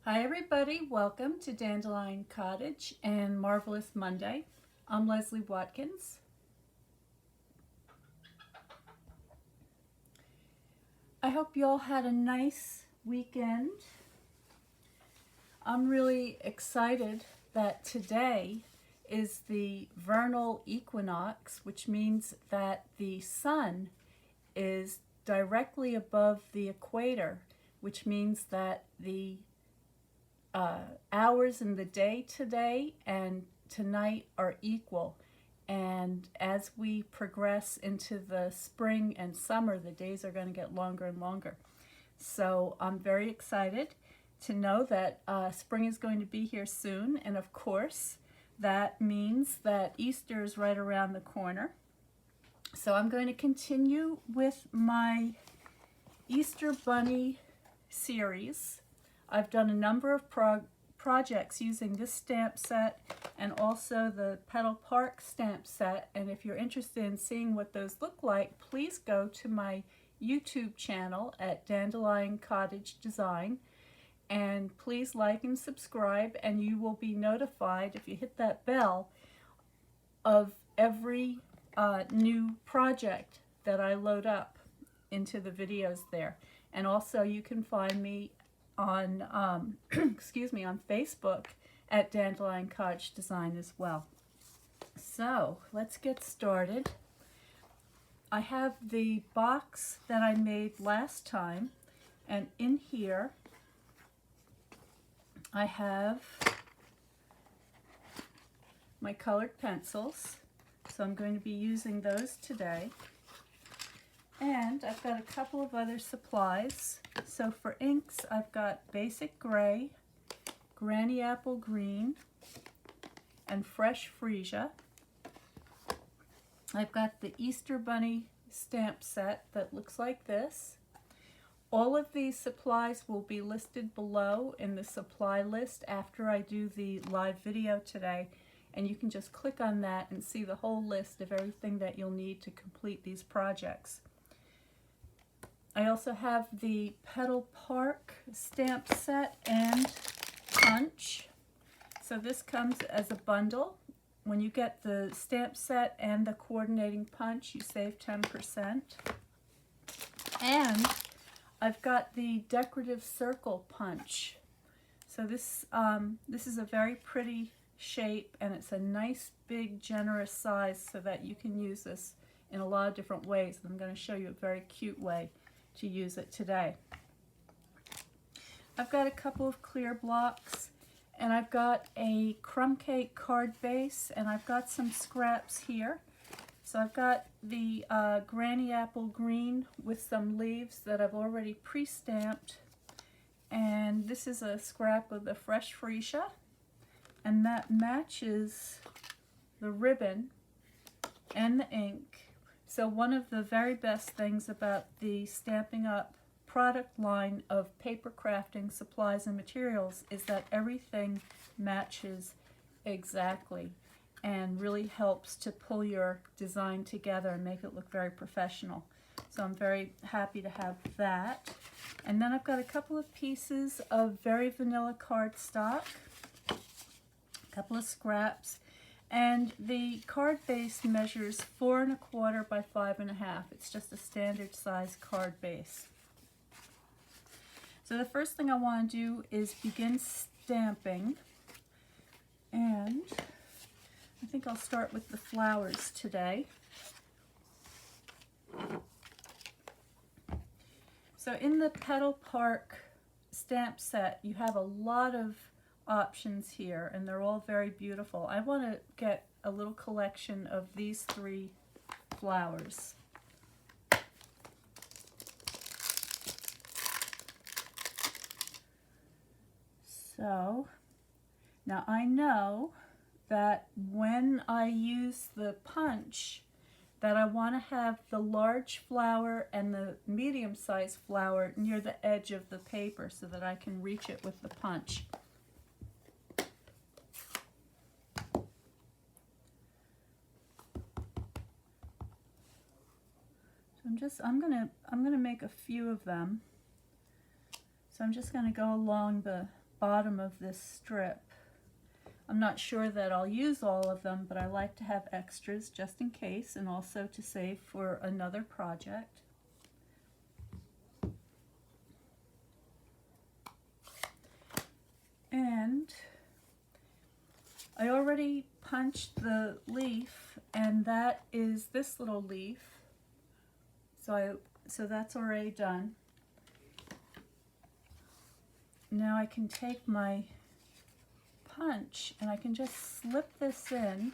Hi everybody, welcome to Dandelion Cottage and Marvelous Monday. I'm Leslie Watkins. I hope you all had a nice weekend. I'm really excited that today is the vernal equinox, which means that the sun is directly above the equator, which means that the hours in the day today and tonight are equal. And as we progress into the spring and summer, the days are going to get longer and longer. So I'm very excited to know that spring is going to be here soon. And of course, that means that Easter is right around the corner. So I'm going to continue with my Easter Bunny series. I've done a number of projects using this stamp set and also the Petal Park stamp set, and if you're interested in seeing what those look like, please go to my YouTube channel at Dandelion Cottage Design, and please like and subscribe, and you will be notified if you hit that bell of every new project that I load up into the videos there. And also you can find me on excuse me, on Facebook at Dandelion Cottage Design as well. So let's get started. I have the box that I made last time, and in here I have my colored pencils, so I'm going to be using those today. And I've got a couple of other supplies. So for inks, I've got Basic Gray, Granny Apple Green, and Fresh Freesia. I've got the Easter Bunny stamp set that looks like this. All of these supplies will be listed below in the supply list after I do the live video today, and you can just click on that and see the whole list of everything that you'll need to complete these projects. I also have the Petal Park stamp set and punch. So this comes as a bundle. When you get the stamp set and the coordinating punch, you save 10%. And I've got the decorative circle punch. So this is a very pretty shape, and it's a nice, big, generous size so that you can use this in a lot of different ways. I'm going to show you a very cute way to use it today. I've got a couple of clear blocks, and I've got a crumb cake card base, and I've got some scraps here. So I've got the Granny Apple Green with some leaves that I've already pre-stamped, and this is a scrap of the Fresh Freesia, and that matches the ribbon and the ink. So one of the very best things about the Stampin' Up! Product line of paper crafting supplies and materials is that everything matches exactly and really helps to pull your design together and make it look very professional. So I'm very happy to have that. And then I've got a couple of pieces of very vanilla cardstock, a couple of scraps. And the card base measures 4 1/4 by 5 1/2. It's just a standard size card base. So the first thing I want to do is begin stamping. And I think I'll start with the flowers today. So in the Petal Park stamp set, you have a lot of options here, and they're all very beautiful. I want to get a little collection of these 3 flowers. So now I know that when I use the punch, that I want to have the large flower and the medium-sized flower near the edge of the paper so that I can reach it with the punch. I'm gonna make a few of them. So I'm just gonna go along the bottom of this strip. I'm not sure that I'll use all of them, but I like to have extras just in case, and also to save for another project. And I already punched the leaf, and that is this little leaf. So that's already done. Now I can take my punch and I can just slip this in,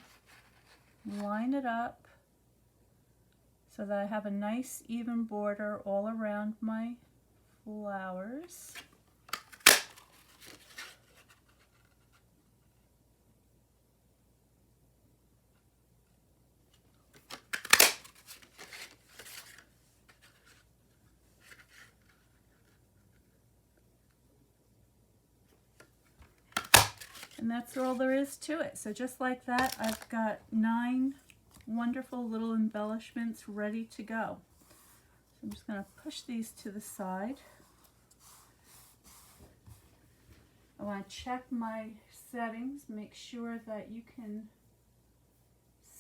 line it up so that I have a nice even border all around my flowers. And that's all there is to it. So just like that, I've got 9 wonderful little embellishments ready to go. So I'm just going to push these to the side. I want to check my settings, make sure that you can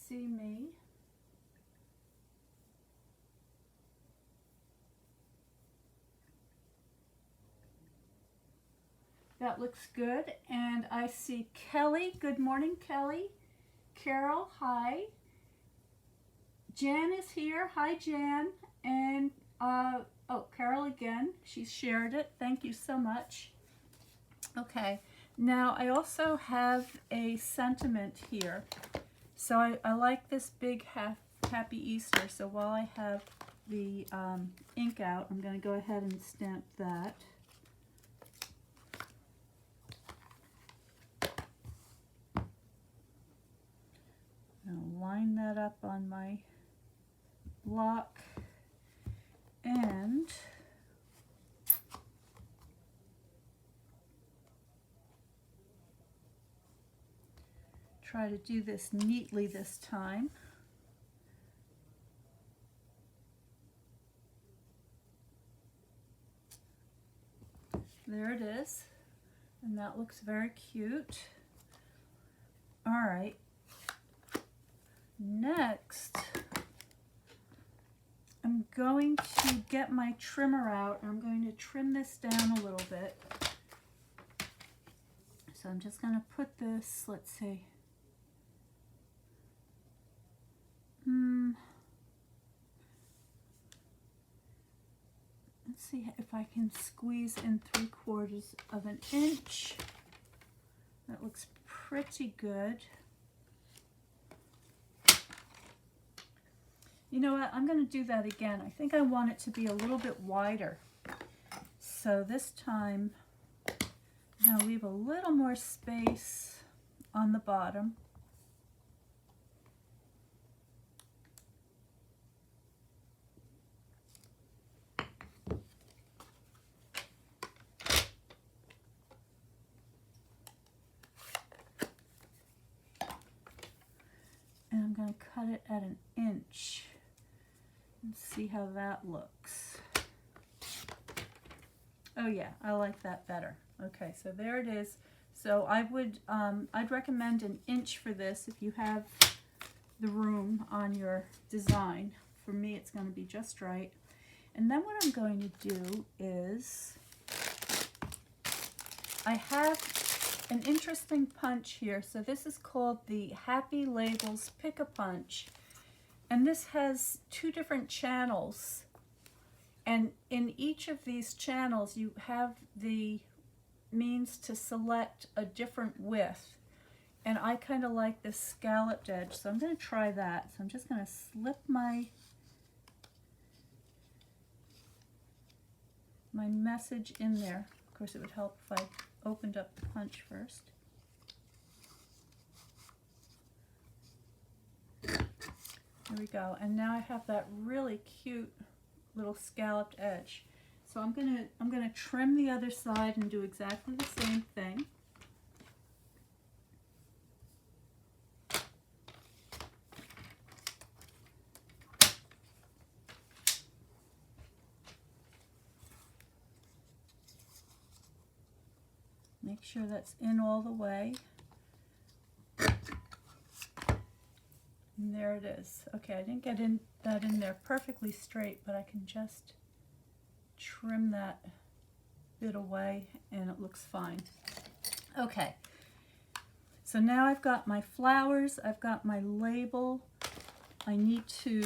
see me. That looks good. And I see Kelly. Good morning, Kelly. Carol, hi. Jan is here. Hi, Jan. And, oh, Carol again. She shared it. Thank you so much. Okay. Now, I also have a sentiment here. So I like this big Happy Easter. So while I have the ink out, I'm going to go ahead and stamp that. I'll line that up on my block and try to do this neatly this time. There it is, and that looks very cute. All right. Next, I'm going to get my trimmer out. I'm going to trim this down a little bit. So I'm just going to put this, let's see. Let's see if I can squeeze in 3/4 of an inch. That looks pretty good. You know what, I'm going to do that again. I think I want it to be a little bit wider. So this time, I'm going to leave a little more space on the bottom. And I'm going to cut it at 1 inch. Let's see how that looks. Oh yeah, I like that better. Okay, so there it is. So I'd recommend 1 inch for this if you have the room on your design. For me, it's going to be just right. And then what I'm going to do is, I have an interesting punch here. So this is called the Happy Labels Pick-a-Punch. And this has 2 different channels. And in each of these channels, you have the means to select a different width. And I kind of like this scalloped edge, so I'm going to try that. So I'm just going to slip my message in there. Of course, it would help if I opened up the punch first. There we go. And now I have that really cute little scalloped edge. So I'm gonna trim the other side and do exactly the same thing. Make sure that's in all the way. And there it is. Okay, I didn't get that in there perfectly straight, but I can just trim that bit away and it looks fine. Okay, so now I've got my flowers, I've got my label. I need to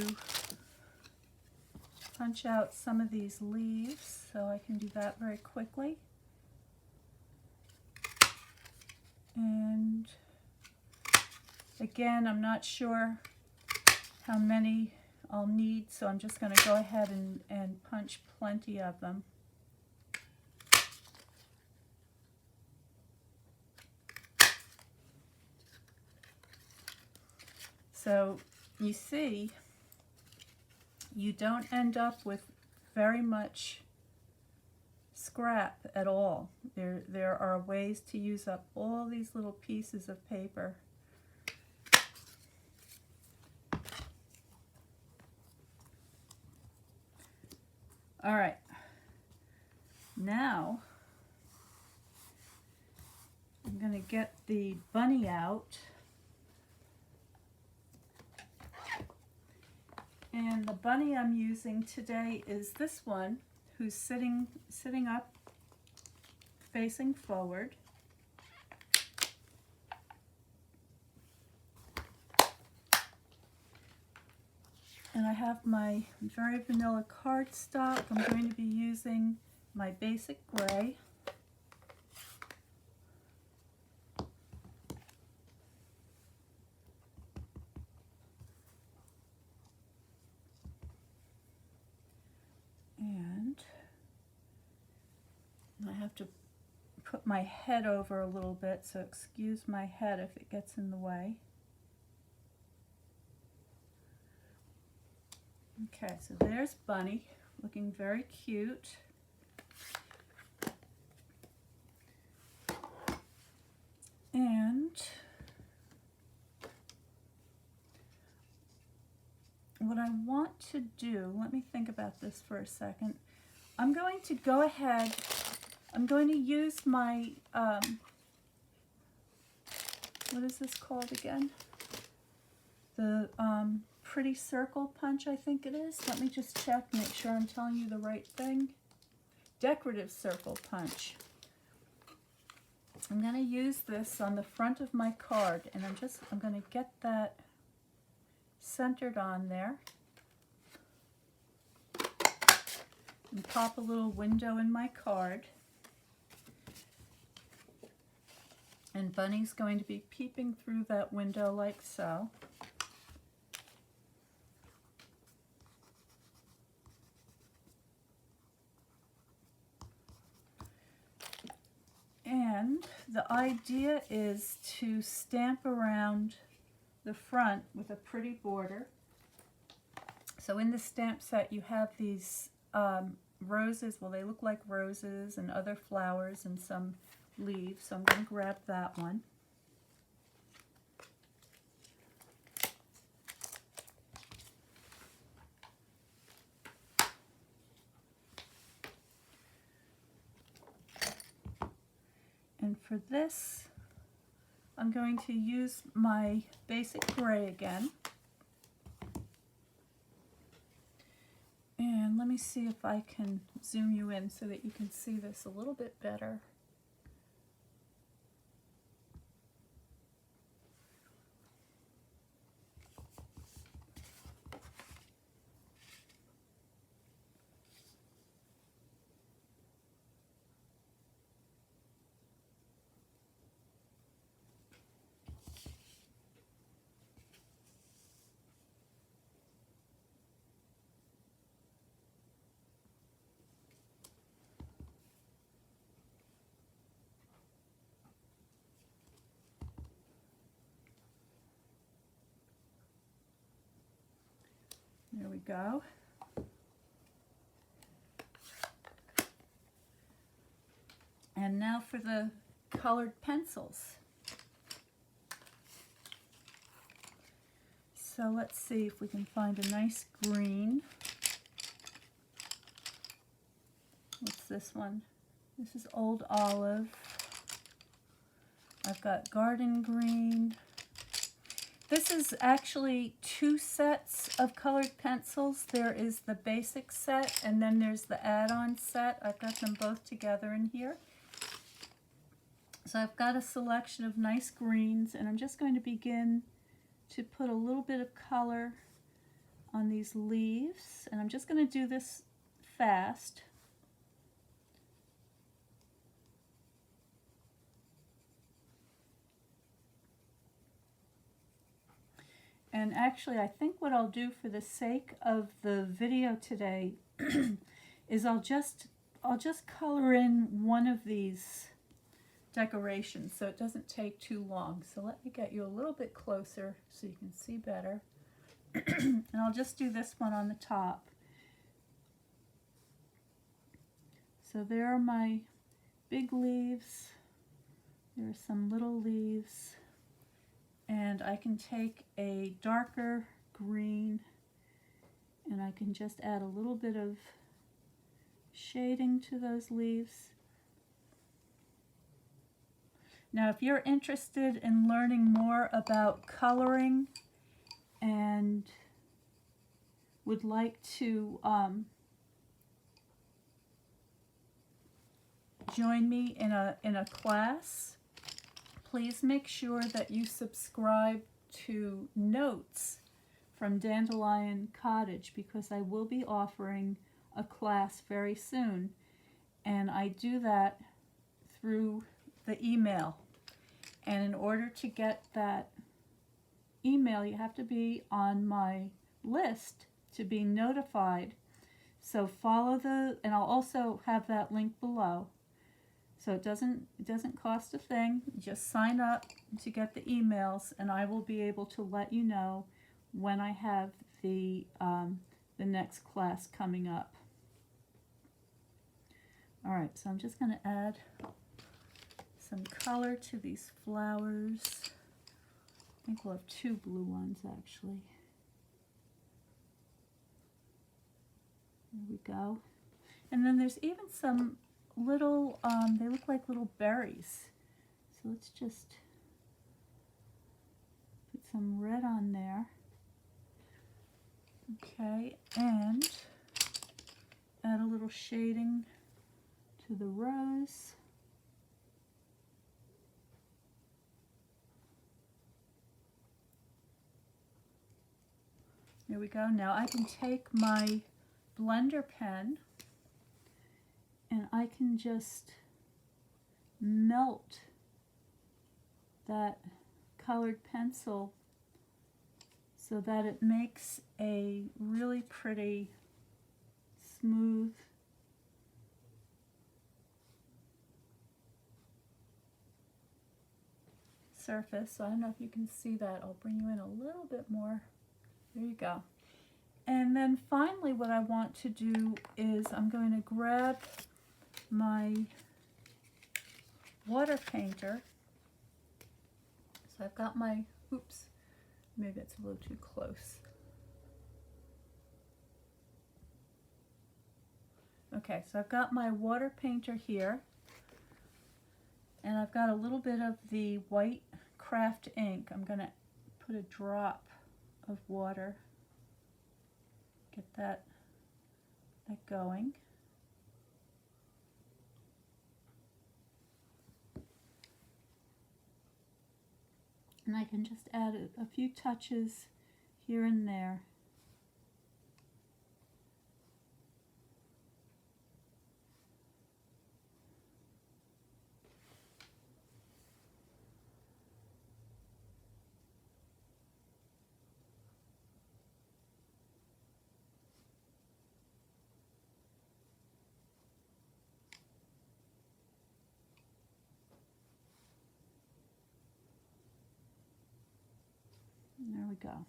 punch out some of these leaves, so I can do that very quickly. And again, I'm not sure how many I'll need, so I'm just going to go ahead and punch plenty of them. So you see, you don't end up with very much scrap at all. There are ways to use up all these little pieces of paper. All right, now I'm going to get the bunny out. And the bunny I'm using today is this one, who's sitting up, facing forward. And I have my very vanilla cardstock. I'm going to be using my basic gray. And I have to put my head over a little bit, so excuse my head if it gets in the way. Okay, so there's Bunny, looking very cute. And what I want to do, let me think about this for a second. I'm going to go ahead, I'm going to use my, what is this called again? The Pretty Circle punch, I think it is. Let me just check, make sure I'm telling you the right thing. Decorative circle punch. I'm going to use this on the front of my card, and I'm going to get that centered on there. And pop a little window in my card. And Bunny's going to be peeping through that window like so. And the idea is to stamp around the front with a pretty border. So in the stamp set you have these roses, well they look like roses and other flowers and some leaves, so I'm going to grab that one. And for this, I'm going to use my basic gray again. And let me see if I can zoom you in so that you can see this a little bit better. There we go. And now for the colored pencils. So let's see if we can find a nice green. What's this one? This is Old Olive. I've got garden green. This is actually 2 sets of colored pencils. There is the basic set and then there's the add-on set. I've got them both together in here. So I've got a selection of nice greens, and I'm just going to begin to put a little bit of color on these leaves, and I'm just going to do this fast. And actually, I think what I'll do for the sake of the video today is I'll just color in one of these decorations so it doesn't take too long. So let me get you a little bit closer so you can see better. And I'll just do this one on the top. So there are my big leaves. There are some little leaves. And I can take a darker green and I can just add a little bit of shading to those leaves. Now, if you're interested in learning more about coloring and would like to join me in a class, please make sure that you subscribe to Notes from Dandelion Cottage, because I will be offering a class very soon, and I do that through the email. And in order to get that email, you have to be on my list to be notified. So follow and I'll also have that link below. So it doesn't cost a thing. Just sign up to get the emails, and I will be able to let you know when I have the next class coming up. All right, so I'm just going to add some color to these flowers. I think we'll have 2 blue ones actually. There we go. And then there's even some little, they look like little berries. So let's just put some red on there. Okay, and add a little shading to the rose. There we go. Now I can take my blender pen and I can just melt that colored pencil so that it makes a really pretty, smooth surface. So I don't know if you can see that. I'll bring you in a little bit more. There you go. And then finally what I want to do is I'm going to grab my water painter. So I've got my, oops, maybe it's a little too close. Okay, so I've got my water painter here, and I've got a little bit of the white craft ink. I'm going to put a drop of water, get that going. And I can just add a few touches here and there. There we go.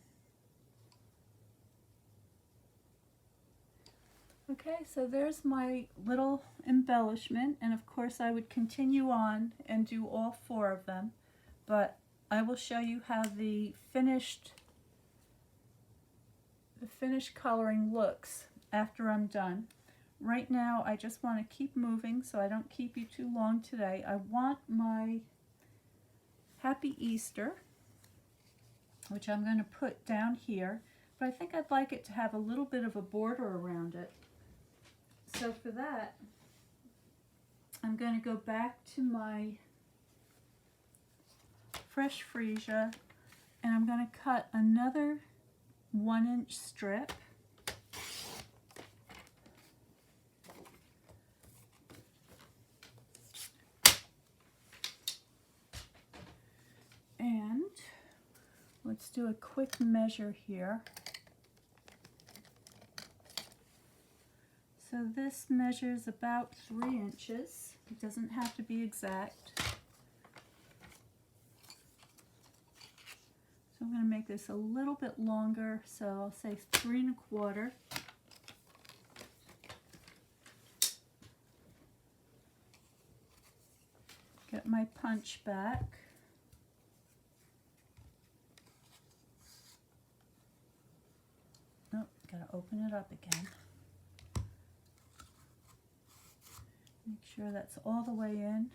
Okay, so there's my little embellishment, and of course I would continue on and do all 4 of them, but I will show you how the finished coloring looks after I'm done. Right now I just want to keep moving so I don't keep you too long today. I want my Happy Easter, which I'm going to put down here, but I think I'd like it to have a little bit of a border around it. So for that, I'm going to go back to my fresh freesia, and I'm going to cut another 1-inch strip. And let's do a quick measure here. So this measures about 3 inches. It doesn't have to be exact. So I'm going to make this a little bit longer, so I'll say 3 1/4. Get my punch back. Oh, gotta open it up again. Make sure that's all the way in.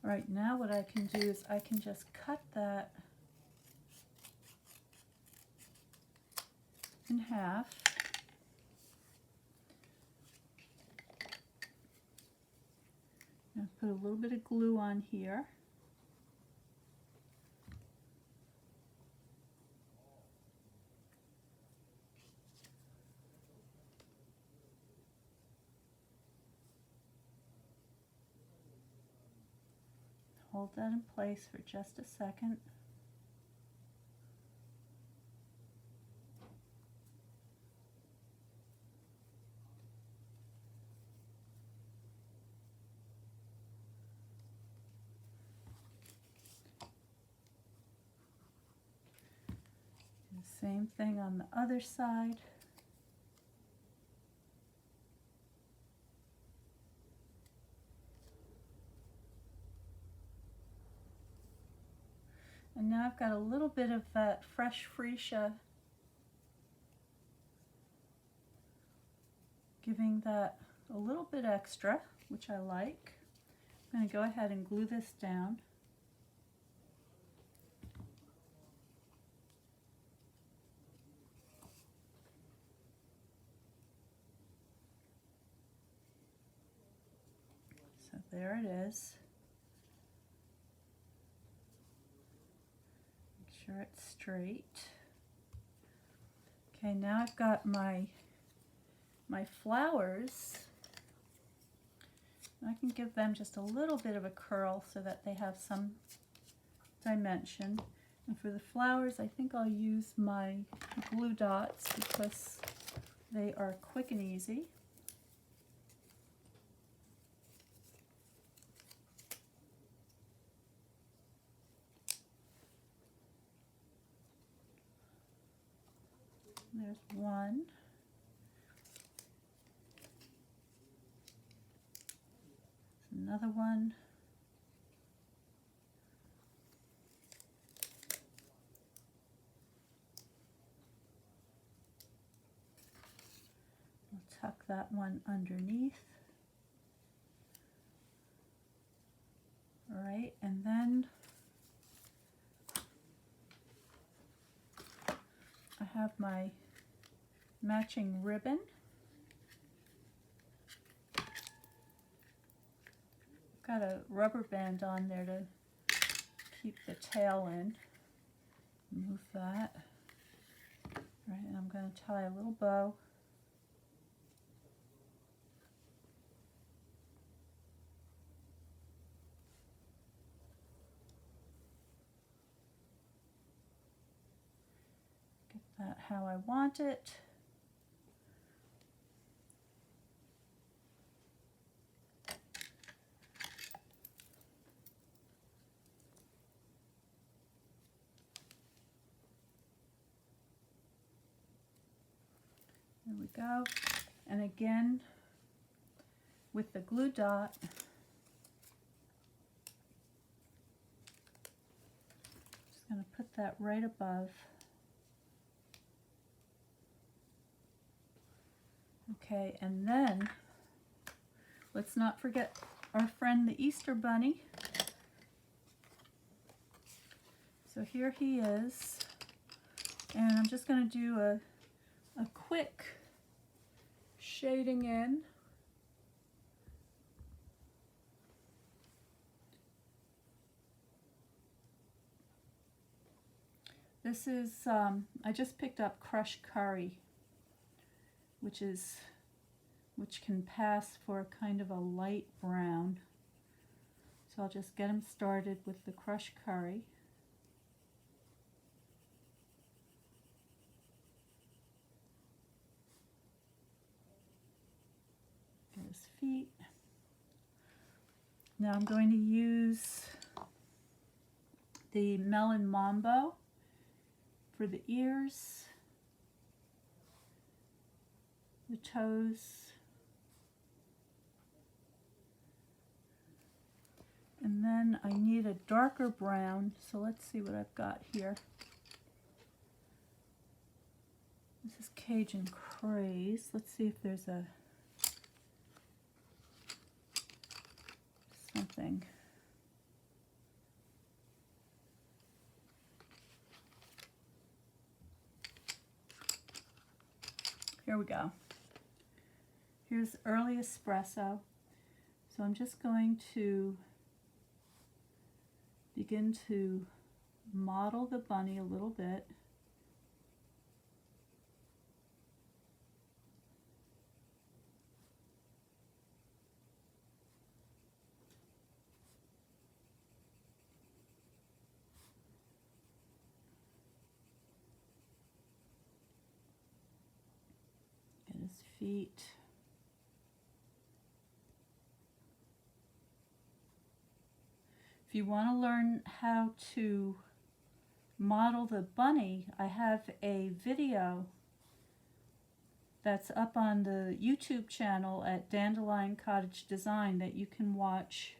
All right, now what I can do is I can just cut that in half. Now put a little bit of glue on here. Hold that in place for just a second. And same thing on the other side. And now I've got a little bit of that fresh freesia, giving that a little bit extra, which I like. I'm going to go ahead and glue this down. So there it is. Make sure it's straight. Okay, now I've got my flowers. I can give them just a little bit of a curl so that they have some dimension. And for the flowers, I think I'll use my glue dots because they are quick and easy. There's one. Another one. I'll tuck that one underneath. All right, and then I have my matching ribbon. Got a rubber band on there to keep the tail in. Move that. Right, and I'm going to tie a little bow. Get that how I want it. There we go. And again, with the glue dot, just going to put that right above. Okay, and then let's not forget our friend the Easter Bunny. So here he is, and I'm just going to do a quick shading in. This is, I just picked up crushed curry, which can pass for kind of a light brown. So I'll just get him started with the crushed curry. Get his feet. Now I'm going to use the Melon Mambo for the ears, the toes, and then I need a darker brown, so let's see what I've got here. This is Cajun Craze. Let's see if there's something. Here we go. Here's Early Espresso. So I'm just going to begin to model the bunny a little bit. Get his feet. If you want to learn how to model the bunny, I have a video that's up on the YouTube channel at Dandelion Cottage Design that you can watch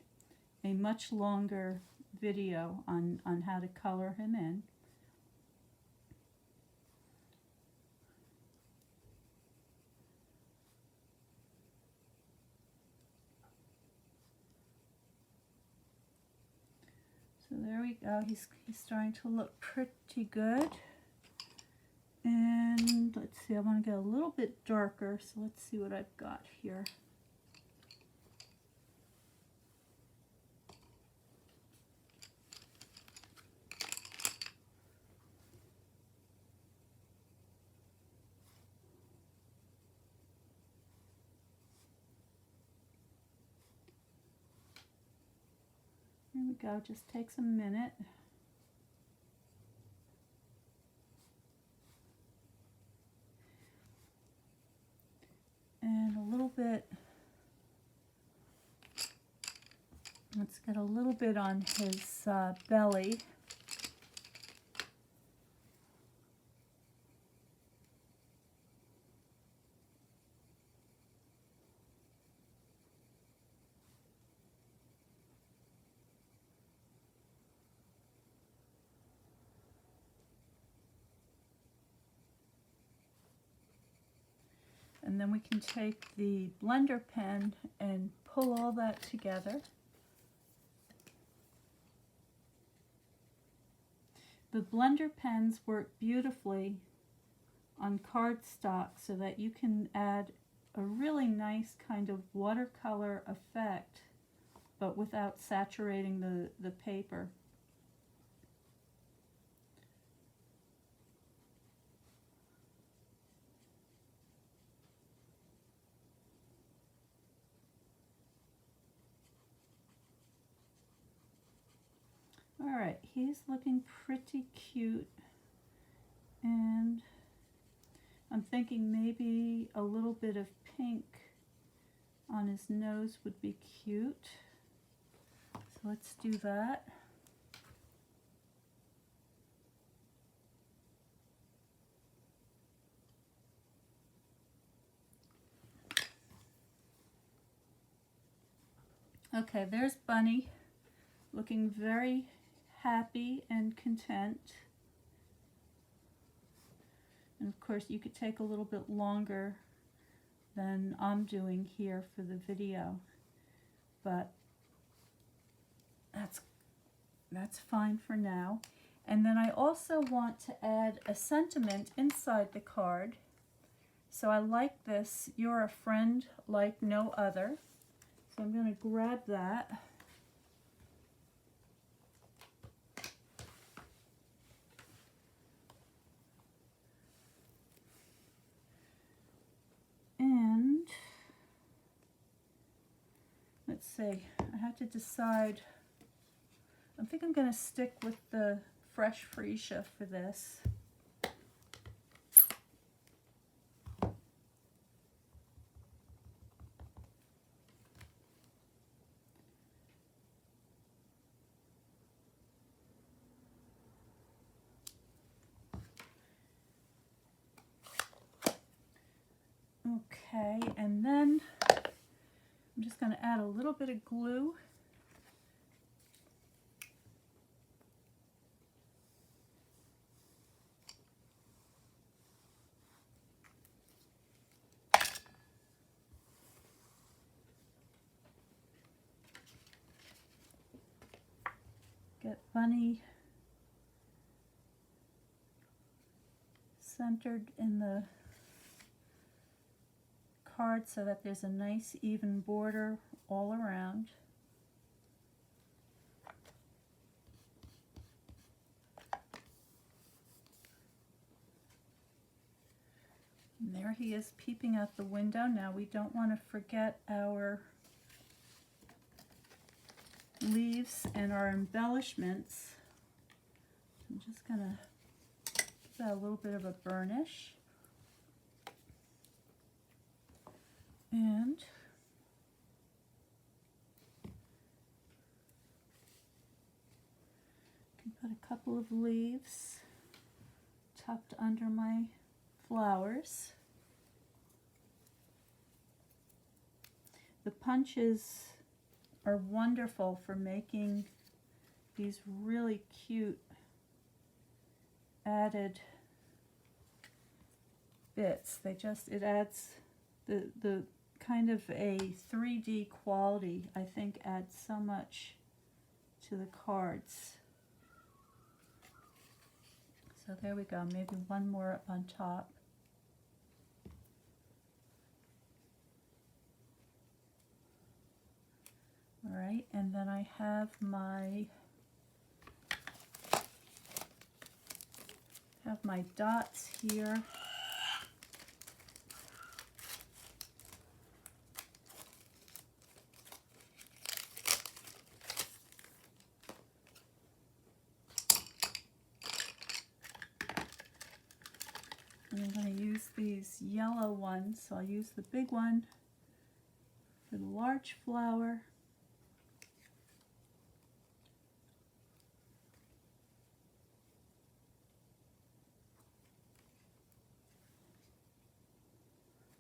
a much longer video on how to color him in. So there we go. He's starting to look pretty good. And let's see, I want to get a little bit darker, so let's see what I've got here. There we go, just takes a minute. And a little bit, let's get a little bit on his belly. And then we can take the blender pen and pull all that together. The blender pens work beautifully on cardstock so that you can add a really nice kind of watercolor effect, but without saturating the paper. Alright, he's looking pretty cute, and I'm thinking maybe a little bit of pink on his nose would be cute. So let's do that. Okay, there's Bunny, looking very happy and content. And of course you could take a little bit longer than I'm doing here for the video, but that's fine for now. And then I also want to add a sentiment inside the card. So I like this, "You're a friend like no other." So I'm going to grab that. And let's see, I have to decide. I think I'm going to stick with the fresh freesia for this. Okay, and then I'm just going to add a little bit of glue. Get Bunny centered in the card so that there's a nice even border all around. And there he is peeping out the window. Now we don't want to forget our leaves and our embellishments. I'm just going to give that a little bit of a burnish. And I can put a couple of leaves tucked under my flowers. The punches are wonderful for making these really cute added bits. It adds the kind of a 3D quality, I think, adds so much to the cards. So there we go, maybe one more up on top. All right, and then I have my dots here. And I'm going to use these yellow ones, so I'll use the big one for the large flower.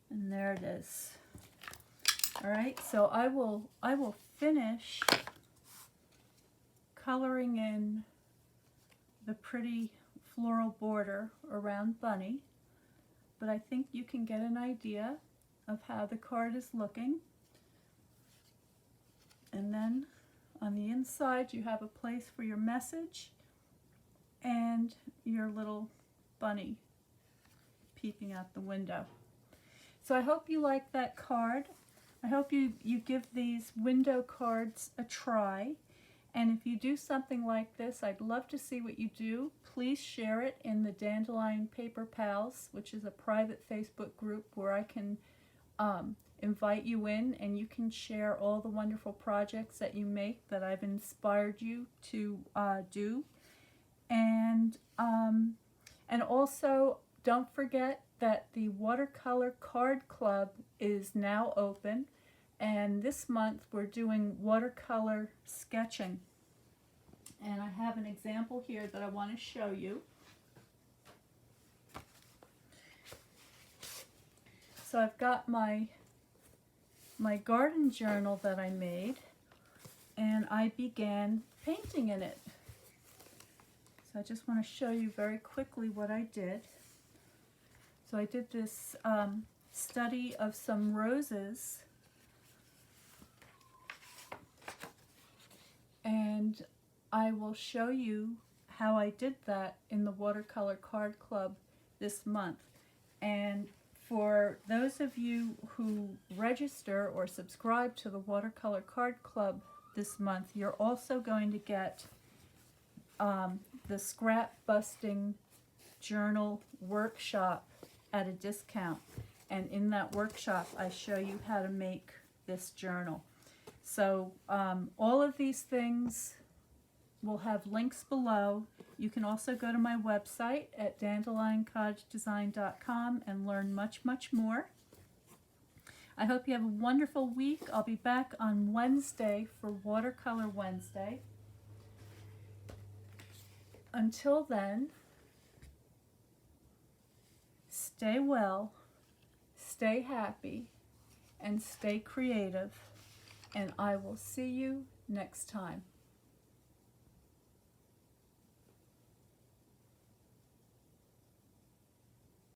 And there it is. All right, so I will finish coloring in the pretty floral border around Bunny, but I think you can get an idea of how the card is looking. And then on the inside you have a place for your message and your little bunny peeping out the window. So I hope you like that card. I hope you give these window cards a try. And if you do something like this, I'd love to see what you do. Please share it in the Dandelion Paper Pals, which is a private Facebook group where I can invite you in and you can share all the wonderful projects that you make that I've inspired you to do. And also, don't forget that the Watercolor Card Club is now open, and this month we're doing watercolor sketching. And I have an example here that I want to show you. So I've got my garden journal that I made, and I began painting in it. So I just want to show you very quickly what I did. So I did this study of some roses, and I will show you how I did that in the Watercolor Card Club this month. And for those of you who register or subscribe to the Watercolor Card Club this month, you're also going to get the scrap busting journal workshop at a discount. And in that workshop, I show you how to make this journal. So all of these things will have links below. You can also go to my website at dandelioncottagedesign.com and learn much, much more. I hope you have a wonderful week. I'll be back on Wednesday for Watercolor Wednesday. Until then, stay well, stay happy, and stay creative, and I will see you next time.